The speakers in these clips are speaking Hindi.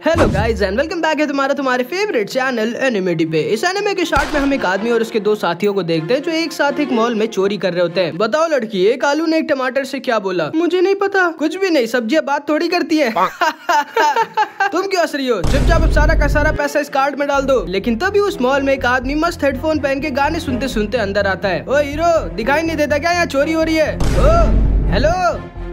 Hello guys and welcome back है तुम्हारे फेवरेट चैनल एनिमेटी पे। इस एनिमे के शॉर्ट में हम एक आदमी और उसके दो साथियों को देखते हैं जो एक साथ एक मॉल में चोरी कर रहे होते हैं। बताओ लड़की, एक आलू ने एक टमाटर से क्या बोला? मुझे नहीं पता। कुछ भी नहीं, सब्जियां बात थोड़ी करती है। तुम क्यों हंस रही हो? चुपचाप अब सारा का सारा पैसा इस कार्ड में डाल दो। लेकिन तभी उस मॉल में एक आदमी मस्त हेडफोन पहन के गाने सुनते सुनते अंदर आता है। ओ हीरो, दिखाई नहीं देता क्या यहाँ चोरी हो रही है? ओ हेलो,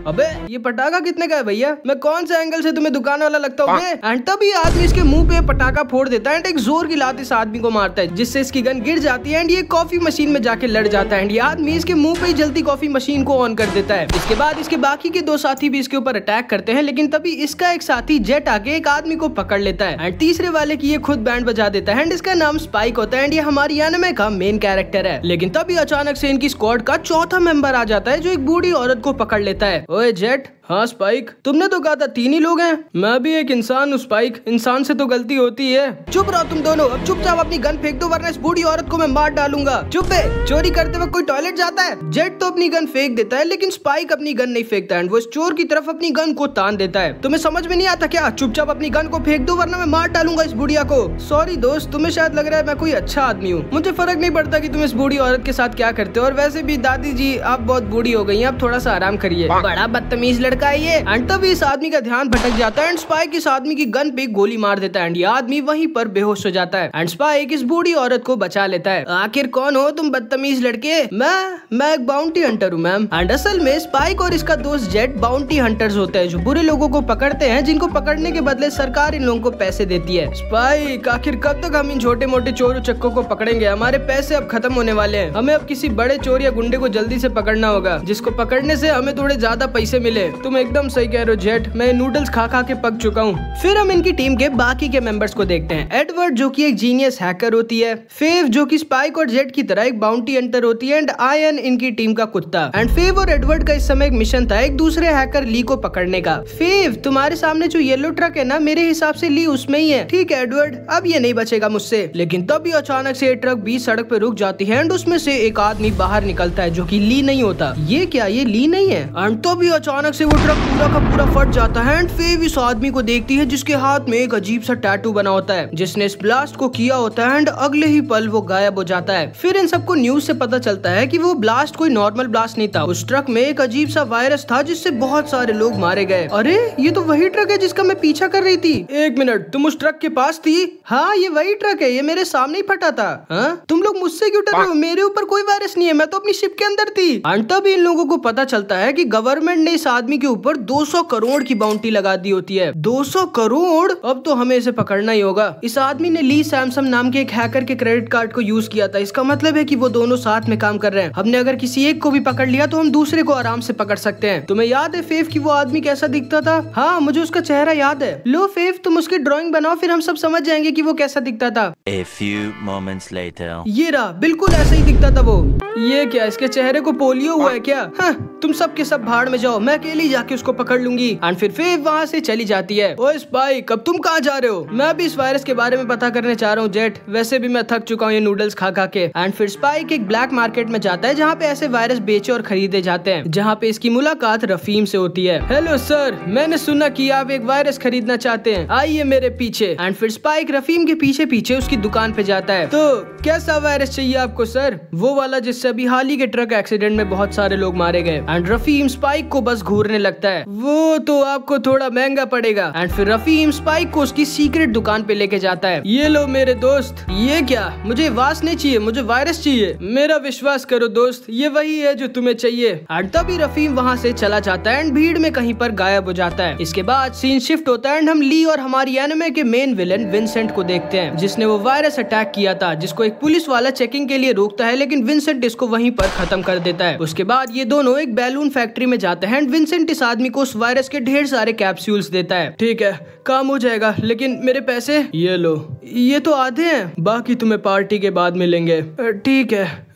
अबे ये पटाखा कितने का है भैया? मैं कौन से एंगल से तुम्हें दुकान वाला लगता हूँ? एंड तभी आदमी इसके मुंह पे पटाखा फोड़ देता है एंड एक जोर की लात इस आदमी को मारता है जिससे इसकी गन गिर जाती है एंड ये कॉफी मशीन में जाके लड़ जाता है एंड ये आदमी इसके मुंह पे ही जल्दी कॉफी मशीन को ऑन कर देता है। इसके बाद इसके बाकी के दो साथी भी इसके ऊपर अटैक करते हैं, लेकिन तभी इसका एक साथी जेट आके एक आदमी को पकड़ लेता है एंड तीसरे वाले की ये खुद बैंड बजा देता है एंड इसका नाम स्पाइक होता है एंड ये हमारी एनिमे का मेन कैरेक्टर है। लेकिन तभी अचानक से इनकी स्क्वाड का चौथा मेंबर आ जाता है जो एक बूढ़ी औरत को पकड़ लेता है। ओए जेट, हाँ स्पाइक, तुमने तो कहा था 3 ही लोग हैं। मैं भी एक इंसान हूँ स्पाइक, इंसान से तो गलती होती है। चुप रहो तुम दोनों, अब चुपचाप अपनी गन फेंक दो वरना इस बूढ़ी औरत को मैं मार डालूंगा। चुप है, चोरी करते वक्त कोई टॉयलेट जाता है? जेट तो अपनी गन फेंक देता है लेकिन स्पाइक अपनी गन नहीं फेंकता है, वो इस चोर की तरफ अपनी गन को तान देता है। तुम्हें समझ में नहीं आता क्या? चुपचाप अपनी गन को फेंक दो वरना मैं मार डालूंगा इस बुढ़िया को। सॉरी दोस्त, तुम्हें शायद लग रहा है मैं कोई अच्छा आदमी हूँ, मुझे फर्क नहीं पड़ता कि तुम इस बूढ़ी औरत के साथ क्या करते हो। और वैसे भी दादी जी आप बहुत बूढ़ी हो गई हैं, अब थोड़ा सा आराम करिए। बड़ा बदतमीज लड़का है ये। तभी इस आदमी का ध्यान भटक जाता है एंड स्पाइक इस आदमी की गन पे गोली मार देता है एंड ये आदमी वहीं पर बेहोश हो जाता है एंड स्पाइक इस बूढ़ी औरत को बचा लेता है। आखिर कौन हो तुम बदतमीज लड़के? मैं एक बाउंटी हंटर हूँ मैम। एंड असल में स्पाइक और इसका दोस्त जेट बाउंटी हंटर्स होते हैं जो बुरे लोगों को पकड़ते हैं, जिनको पकड़ने के बदले सरकार इन लोगों को पैसे देती है। स्पाइक, आखिर कब तक हम इन छोटे मोटे चोर उचक्कों को पकड़ेंगे? हमारे पैसे अब खत्म होने वाले हैं। हमें अब किसी बड़े चोर या गुंडे को जल्दी से पकड़ना होगा जिसको पकड़ने से हमें थोड़े ज्यादा पैसे मिले। तुम एकदम सही कह रहे हो जेट, मैं नूडल्स खा खा के पक चुका हूँ। फिर हम इनकी टीम के बाकी के मेंबर्स को देखते हैं। एडवर्ड जो कि एक जीनियस हैकर होती है, फेव जो कि स्पाइक और जेट की तरह एक बाउंटी हंटर होती है एंड आयन इनकी टीम का कुत्ता। एंड फेव और एडवर्ड का इस समय एक मिशन था एक दूसरे हैकर ली को पकड़ने का। फेव, तुम्हारे सामने जो येलो ट्रक है ना, मेरे हिसाब से ली उसमें ही है। ठीक है एडवर्ड, अब ये नहीं बचेगा मुझसे। लेकिन तभी अचानक से ये ट्रक बीच सड़क पे रुक जाती है एंड उसमें से एक आदमी बाहर निकलता है जो कि ली नहीं होता। ये क्या, ये ली नहीं है? एंड तभी अचानक से वो ट्रक पूरा का पूरा फट जाता है एंड फेव इस आदमी को देखती है जिसके हाथ में एक अजीब सा टैटू बना होता है जिसने इस ब्लास्ट को किया होता है एंड अगले ही पल वो गायब हो जाता है। फिर इन सबको न्यूज से पता चलता है कि वो ब्लास्ट कोई नॉर्मल ब्लास्ट नहीं था, उस ट्रक में एक अजीब सा वायरस था जिससे बहुत सारे लोग मारे गए। अरे ये तो वही ट्रक है जिसका मैं पीछा कर रही थी। एक मिनट, तुम उस ट्रक के पास थी? हाँ ये वही ट्रक है, ये मेरे सामने ही फटा था। हाँ? तुम लोग मुझसे क्यों डर रहे हो? मेरे ऊपर कोई वायरस नहीं है, मैं तो अपनी शिप के अंदर थी। एंड तभी इन लोगों को पता चलता है कि गवर्नमेंट ने इस आदमी के ऊपर 200 करोड़ की बाउंटी लगा दी होती है। 200 करोड़? अब तो हमें इसे पकड़ना ही होगा। इस आदमी ने ली सैमसम नाम के एक हैकर के क्रेडिट कार्ड को यूज किया था, इसका मतलब है कि वो दोनों साथ में काम कर रहे हैं। हमने अगर किसी एक को भी पकड़ लिया तो हम दूसरे को आराम से पकड़ सकते हैं। तुम्हें याद है फेव कि वो आदमी कैसा दिखता था? हाँ मुझे उसका चेहरा याद है। लो फेव, तुम उसकी ड्राइंग बनाओ, फिर हम सब समझ जाएंगे कि वो कैसा दिखता था। A few moments later. ये रहा, बिल्कुल ऐसा ही दिखता था वो। ये क्या, इसके चेहरे को पोलियो हुआ है क्या? हाँ, तुम सब के सब भाड़ में जाओ, मैं अकेली जाके उसको पकड़ लूंगी। एंड फिर फेव वहाँ से चली जाती है। ओए स्पाइक, अब तुम कहाँ जा रहे हो? मैं भी इस वायरस के बारे में पता करने चाह रहा हूँ जेट, वैसे भी मैं थक चुका हूँ ये नूडल्स खा खा के। एंड फिर स्पाइक एक ब्लैक मार्केट में जाता है जहाँ पे ऐसे वायरस बेचे और खरीदे जाते हैं, जहाँ पे इसकी मुलाकात रफीम से होती है। हेलो सर, मैंने सुना कि आप एक वायरस खरीदना चाहते हैं, आइए मेरे पीछे। एंड फिर स्पाइक रफीम के पीछे पीछे उसकी दुकान पे जाता है। तो कैसा वायरस चाहिए आपको सर? वो वाला जिससे अभी हाल ही के ट्रक एक्सीडेंट में बहुत सारे लोग मारे गए। एंड रफीम स्पाइक को बस घूरने लगता है। वो तो आपको थोड़ा महंगा पड़ेगा। एंड फिर रफीम स्पाइक को उसकी सीक्रेट दुकान पे लेके जाता है। ये लो मेरे दोस्त। ये क्या, मुझे वास नहीं चाहिए, मुझे वायरस चाहिए। मेरा विश्वास करो दोस्त, ये वही है जो तुम्हें चाहिए। एंड तभी रफीम वहाँ से चला जाता है एंड भीड़ में कहीं पर गायब हो जाता है। इसके बाद सीन शिफ्ट होता है एंड हम ली और हमारी एनिमे के मेन विलन विंसेंट को देखते हैं जिसने वो वायरस अटैक किया था, जिसको एक पुलिस वाला चेकिंग के लिए रोकता है लेकिन विंसेंट इसको वहीं पर खत्म कर देता है। उसके बाद ये दोनों एक बैलून फैक्ट्री में जाते हैं एंड विंसेंट इस आदमी को उस वायरस के ढेर सारे कैप्सूल्स देता है। ठीक है, काम हो जाएगा, लेकिन मेरे पैसे? ये लो, ये तो आधे हैं, बाकी तुम्हें पार्टी के बाद मिलेंगे। ठीक है।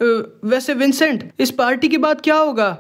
वैसे विंसेंट, इस पार्टी के बाद क्या होगा?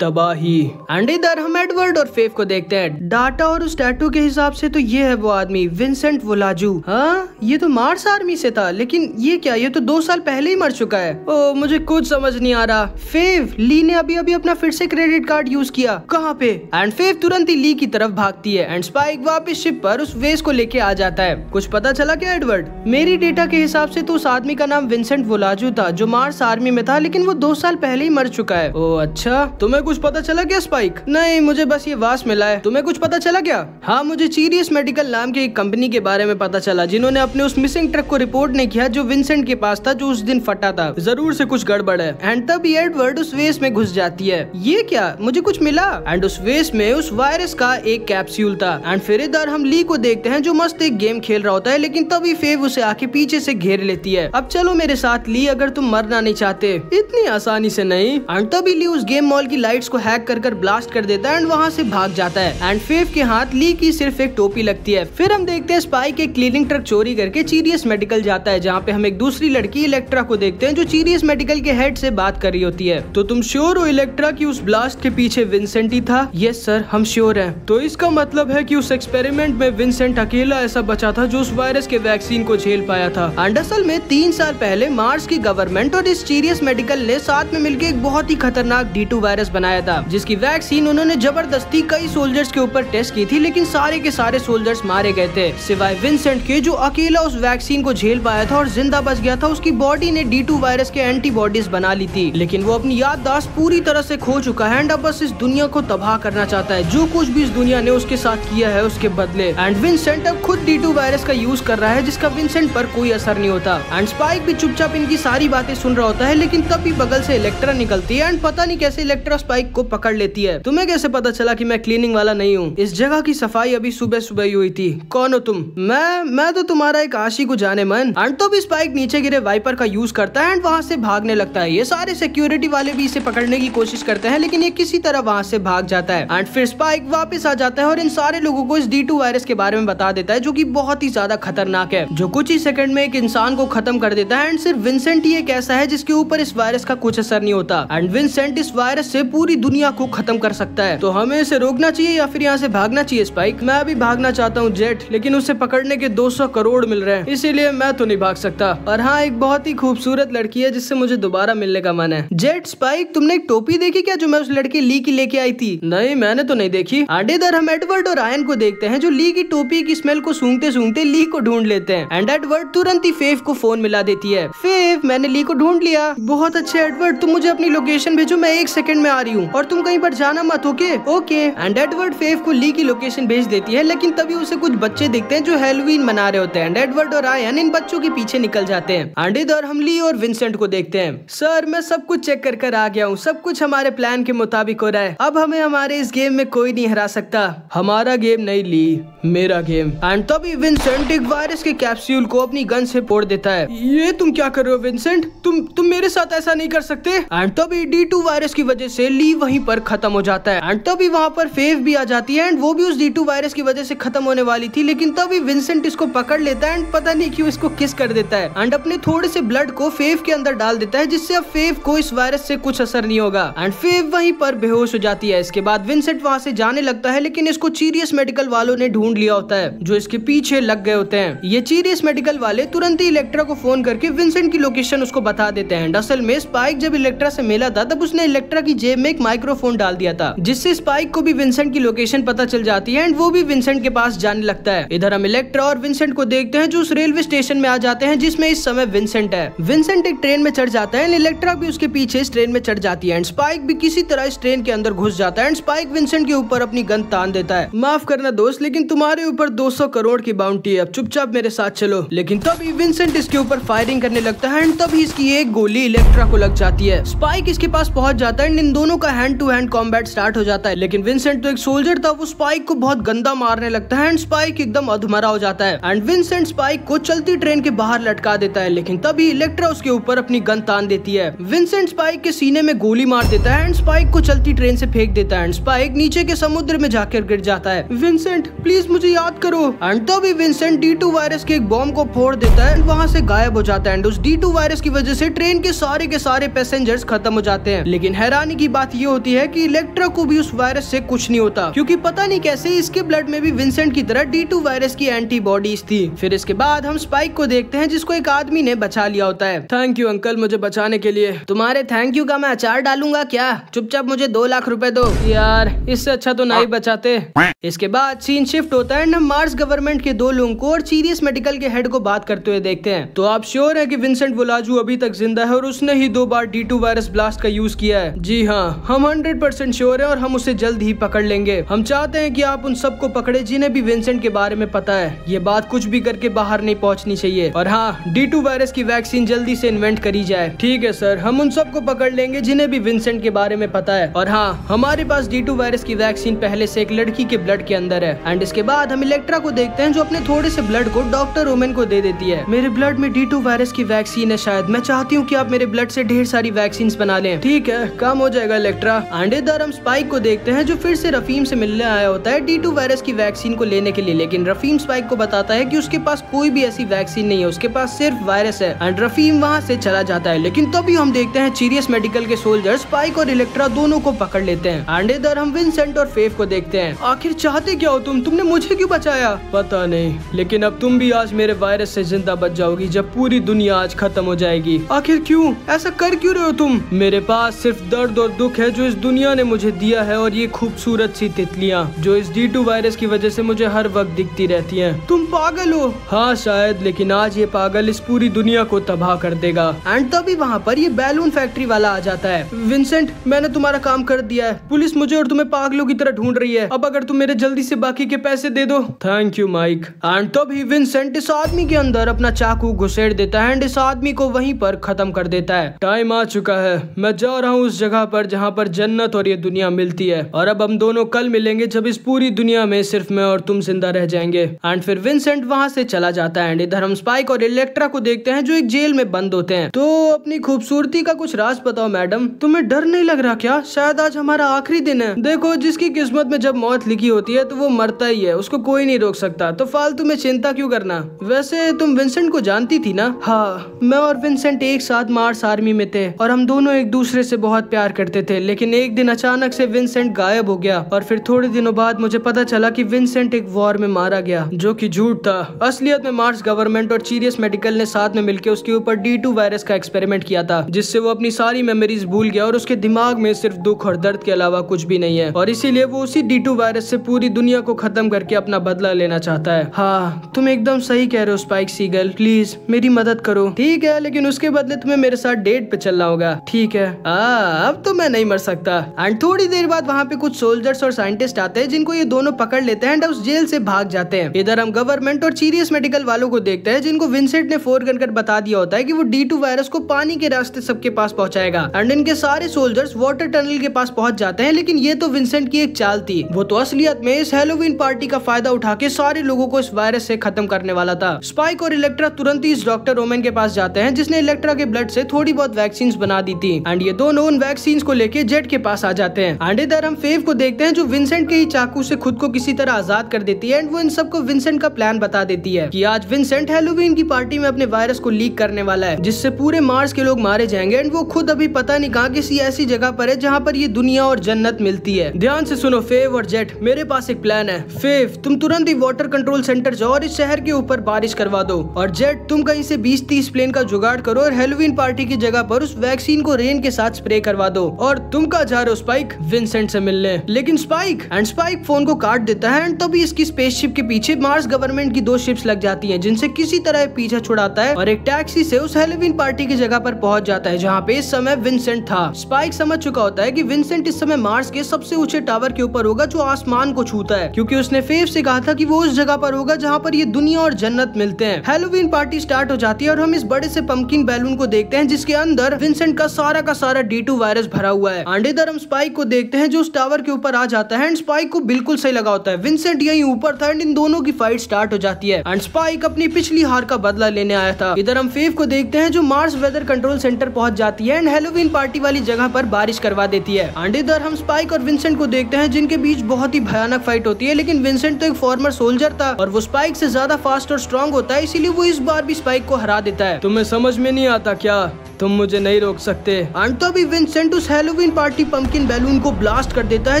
तबाही। एंड इधर हम एडवर्ड और फेव को देखते हैं। डाटा और उस टैटू के हिसाब से तो ये है वो आदमी, विंसेंट वोलाजू। हाँ, ये तो मार्स आर्मी से था, लेकिन ये क्या, ये तो 2 साल पहले ही मर चुका है। ओ, मुझे कुछ समझ नहीं आ रहा। फेव, ली ने अभी अभी अपना फिर से क्रेडिट कार्ड यूज किया। कहाँ पे? एंड फेव तुरंत ही ली की तरफ भागती है एंड स्पाइक वापस शिप पर उस वेस को लेके आ जाता है। कुछ पता चला क्या एडवर्ड? मेरी डेटा के हिसाब से तो उस आदमी का नाम विंसेंट वोलाजू था जो मार्स आर्मी में था, लेकिन वो 2 साल पहले ही मर चुका है। ओ अच्छा, तुम्हें कुछ पता चला क्या स्पाइक? नहीं, मुझे बस ये वास मिला है। तुम्हें कुछ पता चला क्या? हाँ, मुझे चीरियस मेडिकल नाम की एक कंपनी के बारे में पता चला जिन्होंने अपने उस मिसिंग ट्रक को रिपोर्ट नहीं किया जो विंसेंट के पास था, जो उस दिन फटा था। जरूर से कुछ गड़बड़ है। एंड तभी एडवर्ड उस वेस में घुस जाती है। ये क्या, मुझे कुछ मिला? एंड उस वेस में उस वायरस का एक कैप्सूल था। एंड फिर इधर हम ली को देखते हैं जो मस्त एक गेम खेल रहा होता है, लेकिन तभी फेव उसे आके पीछे से घेर लेती है। अब चलो मेरे साथ ली, अगर तुम मरना नहीं चाहते। इतनी आसानी से नहीं। एंड तभी ली उस गेम मॉल की लाइट्स को हैक कर ब्लास्ट कर देता है एंड वहाँ से भाग जाता है। एंड फेव के हाथ ली की सिर्फ एक टोपी लगती है। फिर हम देखते हैं स्पाइक एक क्लीनिंग ट्रक चोरी करके चीरियस मेडिकल जाता है, जहाँ पे हम एक दूसरी लड़की इलेक्ट्रा को देखते हैं जो चीरियस मेडिकल के हेड से बात कर रही होती है। तो तुम श्योर हो इलेक्ट्रा की उस ब्लास्ट के पीछे विंसेंट ही था? यस सर, हम श्योर हैं। तो इसका मतलब है कि उस एक्सपेरिमेंट में विंसेंट अकेला ऐसा बचा था जो उस वायरस के वैक्सीन को झेल पाया था। एंड असल में 3 साल पहले मार्स की गवर्नमेंट और इस चीरियस मेडिकल ने साथ में मिलकर एक बहुत ही खतरनाक D2 वायरस बनाया था, जिसकी वैक्सीन उन्होंने जबरदस्ती कई सोल्जर्स के ऊपर टेस्ट की थी, लेकिन सारे के सारे सोल्जर्स मारे गए थे सिवाय विंसेंट के, जो अकेला उस वैक्सीन को झेल पाया था और जिंदा बच गया था। उसकी बॉडी ने D2 वायरस के एंटीबॉडीज बना ली थी, लेकिन वो अपनी याददाश्त पूरी तरह से खो चुका है एंड अब बस इस दुनिया को तबाह करना चाहता है, जो कुछ भी इस दुनिया ने उसके साथ किया है उसके बदले। एंड विंसेंट अब खुद D2 वायरस का यूज कर रहा है, जिसका विंसेंट पर कोई असर नहीं होता। एंड स्पाइक भी चुपचाप इनकी सारी बातें सुन रहा होता है, लेकिन तभी बगल से इलेक्ट्रा निकलती है एंड पता नहीं कैसे इलेक्ट्रा स्पाइक को पकड़ लेती है। तुम्हें कैसे पता चला कि मैं क्लीनिंग वाला नहीं हूँ? इस जगह की सफाई अभी सुबह सुबह ही हुई थी। कौन हो तुम? मैं तो तुम्हारा एक आशिक हूँ जाने मन। एंड तो भी स्पाइक नीचे गिरे वाइपर का यूज करता है एंड वहाँ से भागने लगता है। ये सारे सिक्योरिटी वाले भी इसे पकड़ने की कोशिश करते हैं, लेकिन ये किसी तरह वहाँ से भाग जाता है। एंड फिर स्पाइक वापस आ जाता है और इन सारे लोगों को इस D2 वायरस के बारे में बता देता है, जो कि बहुत ही ज्यादा खतरनाक है, जो कुछ ही सेकंड में एक इंसान को खत्म कर देता है। एंड सिर्फ विंसेंट ही एक ऐसा है जिसके ऊपर इस वायरस का कुछ असर नहीं होता। एंड विंसेंट इस वायरस से पूरी दुनिया को खत्म कर सकता है। तो हमें इसे रोकना चाहिए या फिर यहाँ से भागना चाहिए स्पाइक? मैं अभी भागना चाहता हूँ जेट, लेकिन उसे पकड़ने के 200 करोड़ मिल रहे हैं, इसीलिए मैं तो नहीं भाग सकता। और हाँ, एक बहुत ही खूबसूरत लड़की है जिससे मुझे दोबारा मिलने का मन है। जेट, स्पाइक, तुमने एक टोपी देखी क्या जो मैं उस लड़के ली की लेके आई थी? नहीं, मैंने तो नहीं देखी। आगे इधर हम एडवर्ड और आयन को देखते हैं जो ली की टोपी की स्मेल को सूंघते सूंघते ली को ढूंढ लेते हैं। एंड एडवर्ड तुरंत ही फेव को फोन मिला देती है। फेव, मैंने ली को ढूंढ लिया। बहुत अच्छे एडवर्ड, तुम मुझे अपनी लोकेशन भेजो, मैं 1 सेकंड में आ रही हूँ, और तुम कहीं पर जाना मत। Okay okay. एंड एडवर्ड फेव को ली की लोकेशन भेज देती है, लेकिन तभी उसे कुछ बच्चे दिखते हैं जो हैलोवीन मना रहे होते हैं। एंड एडवर्ड और आयन इन बच्चों के पीछे निकल जाते हैं। एंड इधर हम ली और विंसेंट को देखते हैं। सर, मैं सब कुछ चेक कर आ गया हूँ, सब कुछ हमारे प्लान के मुताबिक हो रहा है। अब हमें हमारे इस गेम में कोई नहीं हरा सकता। हमारा गेम नहीं ली, मेरा गेम। एंड तभी विंसेंट एक वायरस के कैप्सूल को अपनी गन से फोड़ देता है। ये तुम क्या कर रहे हो विंसेंट? तुम मेरे साथ ऐसा नहीं कर सकते। एंड तभी D2 वायरस की वजह से ली वहीं पर खत्म हो जाता है। एंड तभी वहाँ पर फेव भी आ जाती है एंड वो भी उस D2 वायरस की वजह से खत्म होने वाली थी, लेकिन तभी विंसेंट इसको पकड़ लेता है एंड पता नहीं क्यों इसको किस कर देता है एंड अपने थोड़े से ब्लड को फेव के अंदर डाल देता है, जिससे अब फेव को इस वायरस से कुछ असर नहीं होगा। एंड फेव वहीं पर बेहोश हो जाती है। इसके बाद विंसेंट वहाँ से जाने लगता है, लेकिन इसको चीरियस मेडिकल वालों ने ढूंढ लिया होता है, जो इसके पीछे लग गए होते हैं। ये चीरियस मेडिकल वाले तुरंत ही इलेक्ट्रा को फोन करके विंसेंट की लोकेशन उसको बता देते हैं। असल में स्पाइक जब इलेक्ट्रा से मिला था तब उसने इलेक्ट्रा की जेब में एक माइक्रोफोन डाल दिया था, जिससे स्पाइक को भी विंसेंट की लोकेशन पता चल जाती है एंड वो भी विंसेंट के पास जाने लगता है। इधर हम इलेक्ट्रा और विंसेंट को देखते हैं जो उस रेलवे स्टेशन में आ जाते हैं जिसमें इस समय विंसेंट है। विंसेंट एक ट्रेन में चढ़ जाता है, इलेक्ट्रा भी उसके पीछे इस ट्रेन में चढ़ जाती है एंड स्पाइक भी किसी तरह इस ट्रेन के अंदर घुस जाता है एंड स्पाइक विंसेंट के ऊपर अपनी गन तान देता है। माफ करना दोस्त, लेकिन तुम्हारे ऊपर 200 करोड़ की बाउंटी है, अब चुपचाप मेरे साथ चलो। लेकिन तभी विंसेंट इसके ऊपर फायरिंग करने लगता है एंड तभी इसकी एक गोली इलेक्ट्रा को लग जाती है। स्पाइक इसके पास पहुंच जाता है, इन दोनों का hand to hand combat start हो जाता है, लेकिन विंसेंट तो एक सोल्जर था, वो स्पाइक को बहुत गंदा मारने लगता है एंड स्पाइक एकदम अधमरा हो जाता है एंड विंसेंट स्पाइक को चलती ट्रेन के बाहर लटका देता है, लेकिन तभी इलेक्ट्रा उसके ऊपर अपनी गन तान देती है। विंसेंट स्पाइक के सीने में गोली मार देता है एंड स्पाइक को चलती ट्रेन से फेंक देता है एंड स्पाइक नीचे के समुद्र में जाकर गिर जाता है। विंसेंट प्लीज मुझे याद करो। एंड तभी विंसेंट D2 वायरस के एक बॉम्ब को फोड़ देता है एंड वहाँ से गायब हो जाता है एंड उस D2 वायरस की वजह से ट्रेन के सारे पैसेंजर्स खत्म हो जाते हैं। लेकिन हैरानी की बात बात ये होती है कि इलेक्ट्रा को भी उस वायरस से कुछ नहीं होता, क्योंकि पता नहीं कैसे इसके ब्लड में भी विंसेंट की तरह D2 वायरस की एंटीबॉडीज थी। फिर इसके बाद हम स्पाइक को देखते हैं जिसको एक आदमी ने बचा लिया होता है। थैंक यू अंकल मुझे बचाने के लिए। तुम्हारे थैंक यू का मैं अचार डालूंगा क्या? चुपचाप मुझे 2 लाख रुपए दो। यार इससे अच्छा तो नहीं बचाते। इसके बाद सीन शिफ्ट होता है, हम मार्स गवर्नमेंट के 2 लोगों को और सीरियस मेडिकल के हेड को बात करते हुए देखते हैं। तो आप श्योर है कि विंसेंट वोलाजू अभी तक जिंदा है और उसने ही 2 बार D2 वायरस ब्लास्ट का यूज किया है? जी हाँ, हम 100% श्योर है और हम उसे जल्द ही पकड़ लेंगे। हम चाहते हैं कि आप उन सबको पकड़े जिन्हें भी विंसेंट के बारे में पता है। ये बात कुछ भी करके बाहर नहीं पहुंचनी चाहिए। और हाँ, D2 वायरस की वैक्सीन जल्दी से इन्वेंट करी जाए। ठीक है सर, हम उन सबको पकड़ लेंगे जिन्हें भी विंसेंट के बारे में पता है। और हाँ, हमारे पास D2 वायरस की वैक्सीन पहले से एक लड़की के ब्लड के अंदर है। एंड इसके बाद हम इलेक्ट्रा को देखते हैं जो अपने थोड़े से ब्लड को डॉक्टर ओमेन को दे देती है। मेरे ब्लड में D2 वायरस की वैक्सीन है शायद, मैं चाहती हूँ कि आप मेरे ब्लड से ढेर सारी वैक्सीन बना लें। ठीक है, काम हो जाएगा इलेक्ट्रा। एंड इधर हम स्पाइक को देखते हैं जो फिर से रफीम से मिलने आया होता है D2 वायरस की वैक्सीन को लेने के लिए, लेकिन रफीम स्पाइक को बताता है कि उसके पास कोई भी ऐसी वैक्सीन नहीं है, उसके पास सिर्फ वायरस है। एंड रफीम वहाँ से चला जाता है, लेकिन तभी हम देखते हैं सीरियस मेडिकल के सोल्जर स्पाइक और इलेक्ट्रा दोनों को पकड़ लेते हैं। एंड इधर हम विंसेंट और फेव को देखते हैं। आखिर चाहते क्या हो तुमने मुझे क्यों बचाया? पता नहीं, लेकिन अब तुम भी आज मेरे वायरस से जिंदा बच जाओगी जब पूरी दुनिया आज खत्म हो जाएगी। आखिर क्यों ऐसा कर क्यों रहे हो तुम? मेरे पास सिर्फ दर्द और दुख है जो इस दुनिया ने मुझे दिया है, और ये खूबसूरत सी तितलियां जो इस D2 वायरस की वजह से मुझे हर वक्त दिखती रहती हैं। तुम पागल हो? हाँ शायद, लेकिन आज ये पागल इस पूरी दुनिया को तबाह कर देगा। एंड तभी वहाँ पर ये बैलून फैक्ट्री वाला आ जाता है। विंसेंट, मैंने तुम्हारा काम कर दिया है। पुलिस मुझे और तुम्हें पागलों की तरह ढूंढ रही है। अब अगर तुम मेरे जल्दी से बाकी के पैसे दे दो। Thank you Mike. एंड तभी विंसेंट इस आदमी के अंदर अपना चाकू घुसेड़ देता है एंड इस आदमी को वहीं पर खत्म कर देता है। टाइम आ चुका है, मैं जा रहा हूँ उस जगह पर जहाँ पर जन्नत और ये दुनिया मिलती है, और अब हम दोनों कल मिलेंगे जब इस पूरी दुनिया में सिर्फ मैं और तुम जिंदा रह जाएंगे। एंड फिर विंसेंट वहाँ से चला जाता है। एंड इधर हम स्पाइक और इलेक्ट्रा को देखते हैं जो एक जेल में बंद होते हैं। तो अपनी खूबसूरती का कुछ राज बताओ मैडम, तुम्हें डर नहीं लग रहा क्या? शायद आज हमारा आखिरी दिन है। देखो, जिसकी किस्मत में जब मौत लिखी होती है तो वो मरता ही है, उसको कोई नहीं रोक सकता, तो फालतू में चिंता क्यों करना। वैसे तुम विंसेंट को जानती थी ना? हाँ, मैं और विंसेंट एक साथ मार्स आर्मी में थे और हम दोनों एक दूसरे से बहुत प्यार करते थे, लेकिन एक दिन अचानक से विंसेंट गायब हो गया और फिर थोड़े दिनों बाद मुझे पता चला कि विंसेंट एक वॉर में मारा गया, जो कि झूठ था। असलियत में मार्स गवर्नमेंट और सीरियस मेडिकल ने साथ में मिलकर उसके ऊपर D2 वायरस का एक्सपेरिमेंट किया था, जिससे वो अपनी सारी मेमोरीज भूल गया और उसके दिमाग में सिर्फ दुख और दर्द के अलावा कुछ भी नहीं है, और इसीलिए वो उसी D2 वायरस से पूरी दुनिया को खत्म करके अपना बदला लेना चाहता है। हाँ, तुम एकदम सही कह रहे हो स्पाइक सीगल, प्लीज मेरी मदद करो। ठीक है, लेकिन उसके बदले तुम्हें मेरे साथ डेट पे चलना होगा। ठीक है, अब तो मैं नहीं मर सकता। एंड थोड़ी देर बाद वहाँ पे कुछ सोल्जर्स और साइंटिस्ट आते हैं जिनको ये दोनों पकड़ लेते हैं एंड उस जेल से भाग जाते हैं। इधर हम गवर्नमेंट और सीरियस मेडिकल वालों को देखते हैं जिनको विंसेंट ने फोरगन कर बता दिया होता है कि वो D2 वायरस को पानी के रास्ते सबके पास पहुंचाएगा। एंड इनके सारे सोल्जर्स वाटर टनल के पास पहुंच जाते हैं, लेकिन ये तो विंसेंट की एक चाल थी। वो तो असलियत में इस हैलोवीन पार्टी का फायदा उठा के सारे लोगों को इस वायरस से खत्म करने वाला था। स्पाइक और इलेक्ट्रा तुरंत ही इस डॉक्टर ओमेन के पास जाते हैं जिसने इलेक्ट्रा के ब्लड से थोड़ी बहुत वैक्सीन बना दी थी। एंड ये दोनों उन वैक्सीन को लेके जेट के पास आ जाते हैं। एंड इधर हम फेव को देखते हैं जो विंसेंट के ही चाकू से खुद को किसी तरह आजाद कर देती है। एंड वो इन सबको विंसेंट का प्लान बता देती है कि आज विंसेंट हैलोवीन की पार्टी में अपने वायरस को लीक करने वाला है, जिससे पूरे मार्स के लोग मारे जाएंगे। एंड वो खुद अभी पता नहीं कहाँ किसी ऐसी जगह पर है जहाँ पर ये दुनिया और जन्नत मिलती है। ध्यान से सुनो फेव और जेट, मेरे पास एक प्लान है। फेव, तुम तुरंत ही वाटर कंट्रोल सेंटर जाओ और इस शहर के ऊपर बारिश करवा दो, और जेट तुम कहीं से 20-30 प्लेन का जुगाड़ करो और हैलोवीन पार्टी की जगह पर उस वैक्सीन को रेन के साथ स्प्रे करवा दो। और तुम कहाँ जा रहे हो स्पाइक? विंसेंट से मिलने। लेकिन स्पाइक फोन को काट देता है। एंड तभी इसकी स्पेसशिप के पीछे मार्स गवर्नमेंट की 2 शिप्स लग जाती हैं, जिनसे किसी तरह पीछा छुड़ाता है और एक टैक्सी से उस हैलोवीन पार्टी की जगह पर पहुंच जाता है जहाँ पे इस समय विंसेंट था। स्पाइक समझ चुका होता है कि विंसेंट इस समय मार्स के सबसे ऊंचे टावर के ऊपर होगा जो आसमान को छूता है, क्योंकि उसने फेव से कहा था कि वो उस जगह पर होगा जहाँ पर ये दुनिया और जन्नत मिलते हैं। हैलोवीन पार्टी स्टार्ट हो जाती है और हम इस बड़े से पंपकिन बैलून को देखते हैं जिसके अंदर विंसेंट का सारा D2 वायरस भरा हुआ है। एंड इधर हम स्पाइक को देखते हैं जो उस टावर के ऊपर आ जाता है। एंड स्पाइक को बिल्कुल सही लगा होता है, विंसेंट यहीं ऊपर था। एंड इन दोनों की फाइट स्टार्ट हो जाती है। एंड स्पाइक अपनी पिछली हार का बदला लेने आया था। इधर हम फेव को देखते हैं जो मार्स वेदर कंट्रोल सेंटर पहुंच जाती है एंड हैलोवीन पार्टी वाली जगह पर बारिश करवा देती है। एंड इधर हम स्पाइक और विंसेंट को देखते हैं जिनके बीच बहुत ही भयानक फाइट होती है, लेकिन विंसेंट तो एक फॉर्मर सोल्जर था और वो स्पाइक से ज्यादा फास्ट और स्ट्रॉन्ग होता है, इसीलिए वो इस बार भी स्पाइक को हरा देता है। तुम्हें समझ में नहीं आता क्या? तुम मुझे नहीं रोक सकते। एंड तभी विंसेंट उस हैलोवीन पार्टी पंपकिन बैलून को ब्लास्ट कर देता है,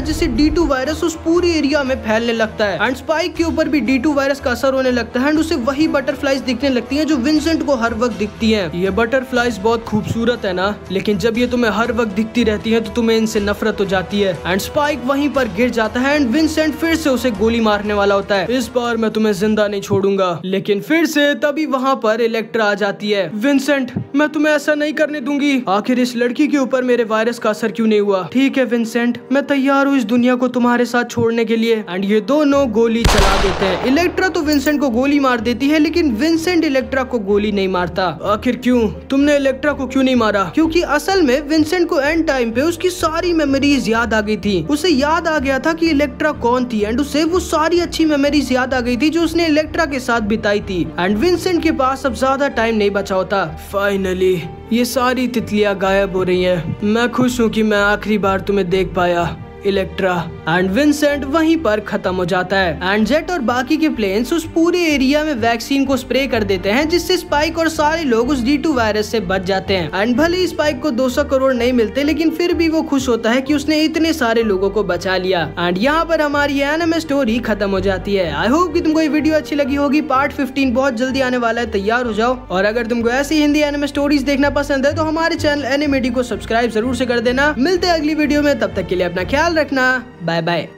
जिससे D2 वायरस उस पूरी एरिया में फैलने लगता है। एंड स्पाइक के ऊपर भी D2 वायरस का असर होने लगता है एंड उसे वही बटरफ्लाइज दिखने लगती हैं जो विंसेंट को हर वक्त दिखती हैं। ये बटरफ्लाइज बहुत खूबसूरत है ना, लेकिन जब ये तुम्हें हर वक्त दिखती रहती है तो तुम्हें इनसे नफरत हो जाती है। एंड स्पाइक वहीं पर गिर जाता है एंड विंसेंट फिर से उसे गोली मारने वाला होता है। इस बार मैं तुम्हें जिंदा नहीं छोड़ूंगा। लेकिन फिर से तभी वहाँ पर इलेक्ट्रा आ जाती है। विंसेंट, मैं तुम्हें ऐसा नहीं करने दूंगी। आखिर इस लड़की के ऊपर मेरे वायरस का असर क्यों नहीं हुआ? ठीक है विंसेंट, मैं तैयार हूँ इस दुनिया को तुम्हारे साथ छोड़ने के लिए। एंड ये दोनों गोली चला देते हैं। इलेक्ट्रा तो विंसेंट को गोली मार देती है, लेकिन विंसेंट इलेक्ट्रा को गोली नहीं मारता। आखिर क्यों? तुमने इलेक्ट्रा को क्यों नहीं मारा? क्योंकि असल में विंसेंट को एंड टाइम पे उसकी सारी मेमोरीज याद आ गई थी। उसे याद आ गया था कि इलेक्ट्रा कौन थी एंड उसे वो सारी अच्छी मेमोरीज याद आ गई थी जो उसने इलेक्ट्रा के साथ बिताई थी। एंड विंसेंट के पास अब ज्यादा टाइम नहीं बचा होता। फाइनली ये सारी तितलियां गायब हो रही हैं। मैं खुश हूँ कि मैं आखिरी बार तुम्हें देख पाया इलेक्ट्रा। एंड विंसेंट वहीं पर खत्म हो जाता है। एंड जेट और बाकी के प्लेन्स उस पूरे एरिया में वैक्सीन को स्प्रे कर देते हैं, जिससे स्पाइक और सारे लोग उस D2 वायरस से बच जाते हैं। एंड भले ही स्पाइक को 200 करोड़ नहीं मिलते, लेकिन फिर भी वो खुश होता है कि उसने इतने सारे लोगों को बचा लिया। एंड यहाँ पर हमारी एनिमे स्टोरी खत्म हो जाती है। आई होप कि तुमको ये वीडियो अच्छी लगी होगी। पार्ट 15 बहुत जल्दी आने वाला है, तैयार हो जाओ। और अगर तुमको ऐसी हिंदी एनिमे स्टोरीज देखना पसंद है तो हमारे चैनल एनिमेडी को सब्सक्राइब जरूर से कर देना। मिलते हैं अगली वीडियो में, तब तक के लिए अपना ख्याल रखना। Bye bye.